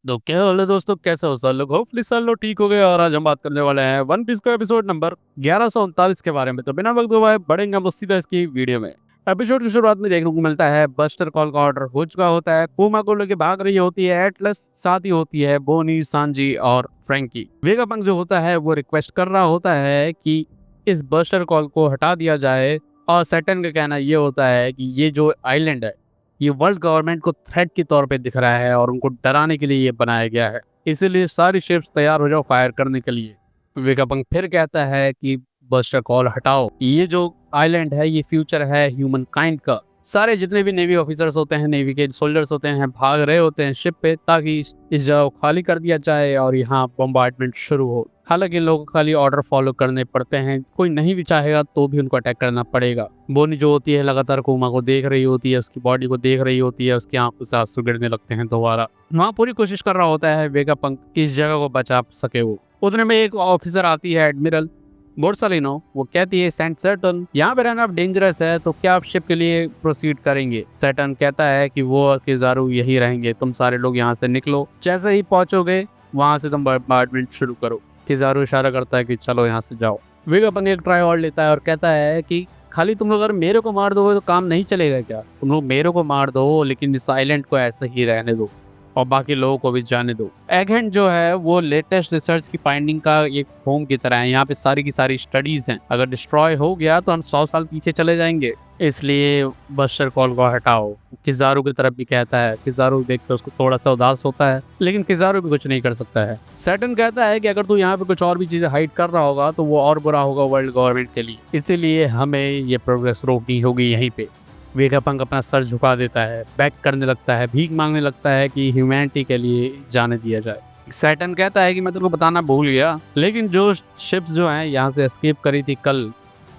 तो क्या हाल है दोस्तों, कैसे हो सब लोग। होपफुली सब लोग ठीक हो गए। और आज हम बात करने वाले हैं वन पीस का एपिसोड नंबर 1139 के बारे में। तो बिना वक्त गवाए बढ़ेंगे हम सीधा इसकी वीडियो में। एपिसोड की शुरुआत में देखने को मिलता है बस्टर कॉल का ऑर्डर हो चुका होता है। कुमा को लेके भाग रही होती है एटलस, साथ ही होती है बोनी, सांजी और फ्रैंकी। वेगापंक जो होता है वो रिक्वेस्ट कर रहा होता है कि इस बस्टर कॉल को हटा दिया जाए। और सैटर्न का कहना ये होता है कि ये जो आइलैंड है ये वर्ल्ड गवर्नमेंट को थ्रेट के तौर पे दिख रहा है और उनको डराने के लिए ये बनाया गया है, इसीलिए सारी शिप्स तैयार हो जाओ फायर करने के लिए। वेगापंक फिर कहता है कि बस्टर कॉल हटाओ, ये जो आइलैंड है ये फ्यूचर है ह्यूमन काइंड का। सारे जितने भी नेवी ऑफिसर्स होते हैं, नेवी के सोल्जर्स होते हैं, भाग रहे होते हैं शिप पे ताकि इस जगह को खाली कर दिया जाए और यहाँ बम्बार्डमेंट शुरू हो। हालांकि इन लोगों को खाली ऑर्डर फॉलो करने पड़ते हैं, कोई नहीं भी चाहेगा तो भी उनको अटैक करना पड़ेगा। बोनी जो होती है लगातार कुमा को देख रही होती है, उसकी बॉडी को देख रही होती है, उसकी आंखों से आंसू गिरने लगते हैं दोबारा। वहाँ पूरी कोशिश कर रहा होता है वेगापंक कि इस जगह को बचा सके वो। उतने में एक ऑफिसर आती है, एडमिरल बोर्सालिनो। वो कहती है सेंट सैटर्न यहाँ पे रहना डेंजरस है, तो क्या आप शिप के लिए प्रोसीड करेंगे। सैटर्न कहता है कि वो और किजारू यही रहेंगे, तुम सारे लोग यहाँ से निकलो, जैसे ही पहुंचोगे वहां से तुम बम्बार्डमेंट शुरू करो। किजारू इशारा करता है कि चलो यहाँ से जाओ। वेगापंक एक ट्राई और लेता है और कहता है कि खाली तुम लोग अगर मेरे को मार दोगे तो काम नहीं चलेगा क्या। तुम लोग मेरे को मार दो लेकिन इस आइलैंड को ऐसे ही रहने दो और बाकी लोगों को भी जाने दो। एगहेंट जो है वो लेटेस्ट रिसर्च की फाइंडिंग का एक होम की तरह है। यहाँ पे सारी की सारी स्टडीज हैं। अगर डिस्ट्रॉय हो गया तो हम 100 साल पीछे चले जाएंगे, इसलिए बस्टर कॉल को हटाओ। किजारू की तरफ भी कहता है। किजारू देख कर उसको थोड़ा सा उदास होता है, लेकिन किजारू भी कुछ नहीं कर सकता है। सैटर्न कहता है कि अगर तू यहाँ पे कुछ और भी चीजें हाइड कर रहा होगा तो वो और बुरा होगा वर्ल्ड गवर्नमेंट के लिए, इसीलिए हमें ये प्रोग्रेस रोकनी होगी यहीं पे। वेगापंक अपना सर झुका देता है, बैक करने लगता है, भीख मांगने लगता है कि ह्यूमैनिटी के लिए जाने दिया जाए। सैटर्न कहता है कि मैं तुमको बताना भूल गया, लेकिन जो शिप्स जो हैं यहाँ से एस्केप करी थी कल,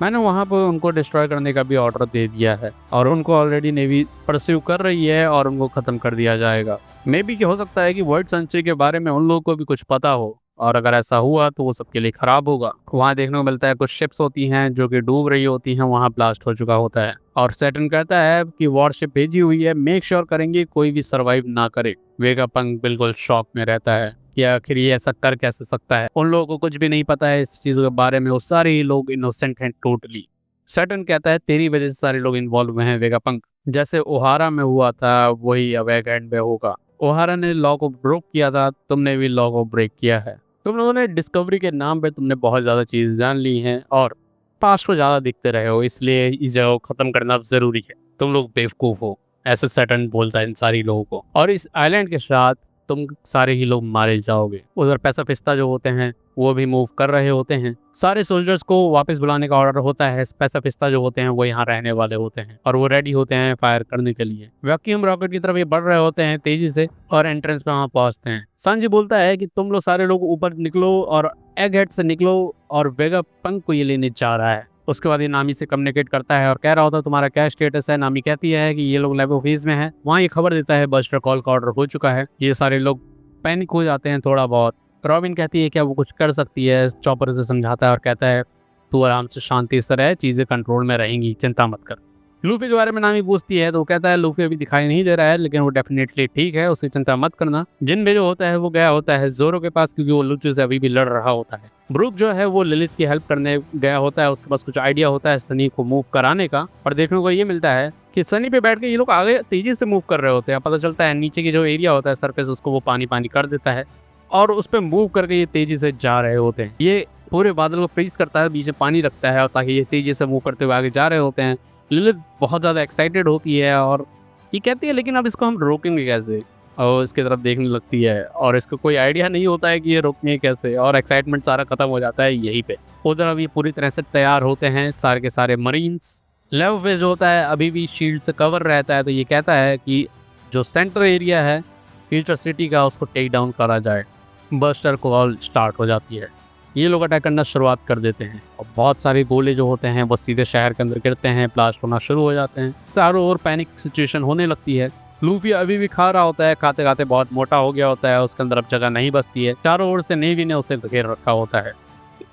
मैंने वहाँ पर उनको डिस्ट्रॉय करने का भी ऑर्डर दे दिया है और उनको ऑलरेडी नेवी परस्यू कर रही है और उनको ख़त्म कर दिया जाएगा। मे बी हो सकता है कि वर्ल्ड सेंचुरी के बारे में उन लोगों को भी कुछ पता हो, और अगर ऐसा हुआ तो वो सबके लिए खराब होगा। वहाँ देखने को मिलता है कुछ शिप्स होती हैं जो कि डूब रही होती हैं, वहाँ ब्लास्ट हो चुका होता है और सैटर्न कहता है कि वॉरशिप भेजी हुई है, मेक श्योर करेंगे कोई भी सर्वाइव ना करे। वेगापंक बिल्कुल शॉक में रहता है कि आखिर ये ऐसा कर कैसे सकता है। उन लोगों को कुछ भी नहीं पता है इस चीज़ के बारे में, वो सारे ही लोग इनोसेंट हैं टोटली। सैटर्न कहता है तेरी वजह से सारे लोग इन्वॉल्व हुए हैं वेगापंक, जैसे ओहारा में हुआ था वही अब एगहेंट में होगा। ओहारा ने लॉ को ब्रेक किया था, तुमने भी लॉ को ब्रेक किया है। तुम लोगों ने डिस्कवरी के नाम पे तुमने बहुत ज़्यादा चीज़ जान ली हैं और पास्ट को ज़्यादा दिखते रहे हो, इसलिए इस जगह को ख़त्म करना अब ज़रूरी है। तुम लोग बेवकूफ़ हो, ऐसे सैटर्न बोलता है इन सारी लोगों को, और इस आइलैंड के साथ तुम सारे ही लोग मारे जाओगे। उधर पैसाफिस्ता जो होते हैं वो भी मूव कर रहे होते हैं। सारे सोल्जर्स को वापस बुलाने का ऑर्डर होता है। पैसाफिस्ता जो होते हैं वो यहाँ रहने वाले होते हैं और वो रेडी होते हैं फायर करने के लिए। वैक्यूम रॉकेट की तरफ ये बढ़ रहे होते हैं तेजी से और एंट्रेंस पे वहाँ पहुँचते हैं। सांजी बोलता है कि तुम लोग सारे लोग ऊपर निकलो और एगहेड से निकलो, और वेगापंक को ये लेने जा रहा है। उसके बाद ये नामी से कम्युनिकेट करता है और कह रहा होता है तुम्हारा क्या स्टेटस है। नामी कहती है कि ये लोग लैब फेज में है। वहाँ ये खबर देता है बस्टर कॉल का ऑर्डर हो चुका है। ये सारे लोग पैनिक हो जाते हैं थोड़ा बहुत। रॉबिन कहती है क्या वो कुछ कर सकती है। चॉपर से समझाता है और कहता है तू आराम से शांति से रह, चीज़ें कंट्रोल में रहेंगी, चिंता मत कर। लूफी के बारे में नामी पूछती है तो वो कहता है लूफी अभी दिखाई नहीं दे रहा है, लेकिन वो डेफिनेटली ठीक है, उसकी चिंता मत करना। जिन भी जो होता है वो गया होता है जोरो के पास, क्योंकि वो लुचू से अभी भी लड़ रहा होता है। ब्रूक जो है वो लिलिथ की हेल्प करने गया होता है, उसके पास कुछ आइडिया होता है सनी को मूव कराने का, और देखने को ये मिलता है कि सनी पे बैठ के ये लोग आगे तेजी से मूव कर रहे होते हैं। पता चलता है नीचे की जो एरिया होता है सरफेस, उसको वो पानी पानी कर देता है और उस पर मूव करके ये तेजी से जा रहे होते हैं। ये पूरे बादल को फ्रीज करता है, बीच में पानी रखता है और ताकि ये तेजी से मूव करते हुए आगे जा रहे होते हैं। लिलिथ बहुत ज़्यादा एक्साइटेड होती है और ये कहती है लेकिन अब इसको हम रोकेंगे कैसे, और इसकी तरफ देखने लगती है और इसको कोई आइडिया नहीं होता है कि ये रोकेंगे कैसे, और एक्साइटमेंट सारा खत्म हो जाता है यहीं पे। उधर अभी पूरी तरह से तैयार होते हैं सारे के सारे मरीन्स। लेव फेज होता है अभी भी शील्ड से कवर रहता है, तो ये कहता है कि जो सेंटर एरिया है फ्यूचर सिटी का उसको टेक डाउन करा जाए। बस्टर कॉल स्टार्ट हो जाती है। ये लोग अटैक करना शुरुआत कर देते हैं और बहुत सारे गोले जो होते हैं वो सीधे शहर के अंदर गिरते हैं, ब्लास्ट होना शुरू हो जाते हैं। चारों ओर पैनिक सिचुएशन होने लगती है। लूफी अभी भी खा रहा होता है, खाते खाते बहुत मोटा हो गया होता है, उसके अंदर अब जगह नहीं बचती है। चारों ओर से नेवी ने उसे घेर रखा होता है।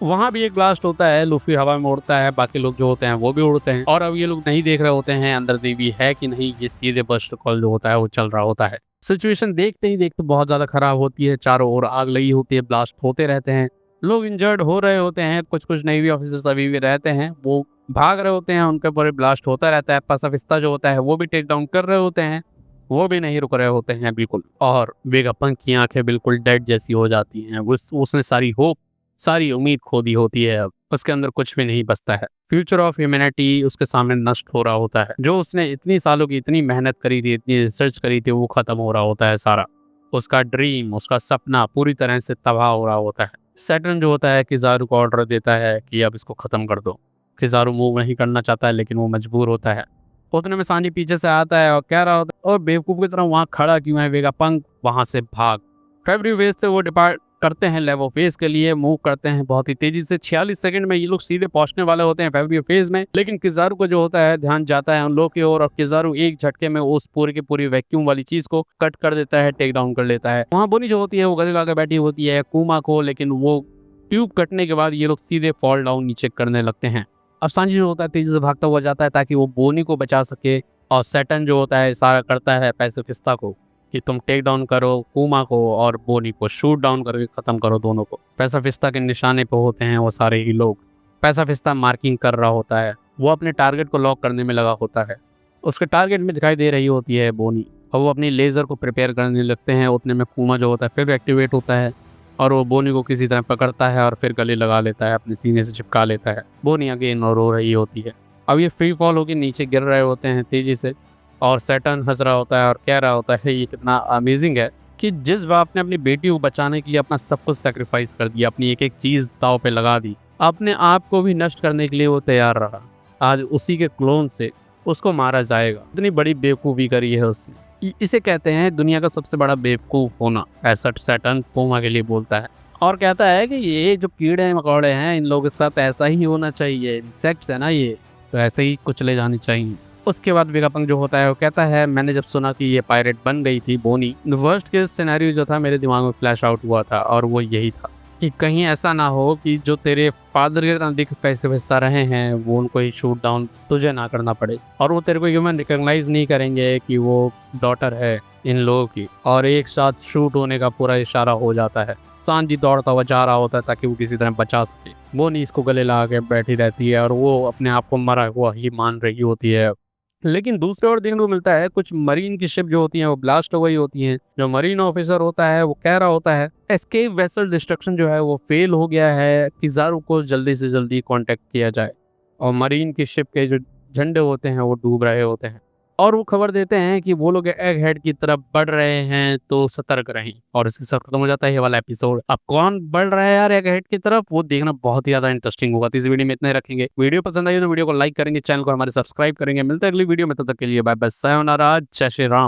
वहाँ भी एक ब्लास्ट होता है, लूफी हवा में उड़ता है, बाकी लोग जो होते हैं वो भी उड़ते हैं और अब ये लोग नहीं देख रहे होते हैं अंदर देवी है कि नहीं, ये सीधे बस्टर कॉल जो होता है वो चल रहा होता है। सिचुएशन देखते ही देखते बहुत ज़्यादा ख़राब होती है, चारों ओर आग लगी होती है, ब्लास्ट होते रहते हैं, लोग इंजर्ड हो रहे होते हैं, कुछ-कुछ नेवी ऑफ़िसर्स अभी भी रहते हैं, वो भाग रहे होते हैं, उनके ऊपर ब्लास्ट होता रहता है, पासाफिस्ता जो होता है वो भी टेक डाउन कर रहे होते हैं, वो भी नहीं रुक रहे होते हैं बिल्कुल और वेगापंक की आँखें बिल्कुल डेड जैसी हो जाती हैं, उसने सारी होप, सारी उम्मीद खो दी होती है अब, उसके अंदर कुछ भी नहीं बचता है। फ्यूचर ऑफ ह्यूमैनिटी उसके सामने नष्ट हो रहा होता है, जो उसने इतनी सालों की इतनी मेहनत करी थी, इतनी रिसर्च करी थी, वो ख़त्म हो रहा होता है सारा। उसका ड्रीम, उसका सपना पूरी तरह से तबाह हो रहा होता है। सैटर्न जो होता है किज़ारू को ऑर्डर देता है कि अब इसको ख़त्म कर दो। किज़ारू मूव नहीं करना चाहता है लेकिन वो मजबूर होता है। उतने में सांजी पीछे से आता है और कह रहा होता है, "ओह बेवकूफ़ की तरह वहाँ खड़ा क्यों है वेगापंक? वहाँ से भाग।" फेब्रुअरी फेज़ से वो डिपार्ट करते हैं लेवो फेज़ के लिए, मूव करते हैं बहुत ही तेज़ी से। 46 सेकंड में ये लोग सीधे पहुँचने वाले होते हैं फेब्रुअरी फेज़ में, लेकिन किज़ारू को जो होता है ध्यान जाता है उन लोगों की ओर और किज़ारू एक झटके में उस पूरी की पूरी वैक्यूम वाली चीज़ को कट कर देता है, टेक डाउन कर लेता है। वहाँ बोनी जो होती है वो गले लगा के बैठी होती है कुमा को, लेकिन वो ट्यूब कटने के बाद ये लोग सीधे फॉल डाउन नीचे करने लगते हैं। अब सांजी जो होता है तेज़ी से भागता हुआ जाता है ताकि वो बोनी को बचा सके और सैटर्न जो होता है इशारा करता है पैसिफिस्ता को कि तुम टेक डाउन करो कुमा को और बोनी को, शूट डाउन करके ख़त्म करो दोनों को। पैसिफिस्ता के निशाने पे होते हैं वो सारे ही लोग। पैसिफिस्ता मार्किंग कर रहा होता है, वो अपने टारगेट को लॉक करने में लगा होता है। उसके टारगेट में दिखाई दे रही होती है बोनी और वो अपनी लेज़र को प्रिपेयर करने लगते हैं। उतने में कुमा जो होता है फिर एक्टिवेट होता है और वो बोनी को किसी तरह पकड़ता है और फिर गले लगा लेता है, अपने सीने से चिपका लेता है। बोनी अगेन और रो रही होती है। अब ये फ्री फॉल होकर नीचे गिर रहे होते हैं तेज़ी से और सैटर्न हँस रहा होता है और कह रहा होता है ये कितना अमेजिंग है कि जिस बाप ने अपनी बेटी को बचाने के लिए अपना सब कुछ सेक्रीफाइस कर दिया, अपनी एक-एक चीज़ दाँव पे लगा दी, अपने आप को भी नष्ट करने के लिए वो तैयार रहा। आज उसी के क्लोन से उसको मारा जाएगा। इतनी बड़ी बेवकूफ़ी करी है उसने। इसे कहते हैं दुनिया का सबसे बड़ा बेवकूफ़ होना, ऐसा सैटर्न पूमा के लिए बोलता है और कहता है कि ये जो कीड़े-मकोड़े हैं इन लोगों के साथ ऐसा ही होना चाहिए, इंसेक्ट्स है ना ये, तो ऐसे ही कुचले जाने चाहिए। उसके बाद वेगापंक जो होता है वो कहता है मैंने जब सुना कि ये पायरेट बन गई थी बोनी, वर्स्ट केस सिनेरियो जो था मेरे दिमाग में फ्लैश आउट हुआ था और वो यही था कि कहीं ऐसा ना हो कि जो तेरे फादर के नज़दीक पैसे भेजता रहे हैं वो उनको ही शूट डाउन तुझे ना करना पड़े और वो तेरे को ह्यूमन रिकॉग्नाइज नहीं करेंगे कि वो डॉटर है इन लोगों की और एक साथ शूट होने का पूरा इशारा हो जाता है। सांजी दौड़ता हुआ जा रहा होता है ताकि वो किसी तरह बचा सके। बोनी इसको गले लगा के बैठी रहती है और वो अपने आप को मरा हुआ ही मान रही होती है। लेकिन दूसरे ओर देखने को मिलता है कुछ मरीन की शिप जो होती हैं वो ब्लास्ट हो गई होती हैं। जो मरीन ऑफिसर होता है वो कह रहा होता है एस्केप वेसल डिस्ट्रक्शन जो है वो फेल हो गया है, किज़ारू को जल्दी से जल्दी कांटेक्ट किया जाए और मरीन की शिप के जो झंडे होते हैं वो डूब रहे होते हैं और वो खबर देते हैं कि वो लोग एग हेड की तरफ बढ़ रहे हैं तो सतर्क रहें और इसके साथ खत्म हो जाता है ये वाला एपिसोड। अब कौन बढ़ रहा है यार एग हेड की तरफ वो देखना बहुत ही ज्यादा इंटरेस्टिंग होगा। तो इस वीडियो में इतने रखेंगे। वीडियो पसंद आई तो वीडियो को लाइक करेंगे, चैनल को हमारे सब्सक्राइब करेंगे। मिलते हैं अगली वीडियो में, तब तक के लिए बाय बाय, सायोनारा, जय श्री राम।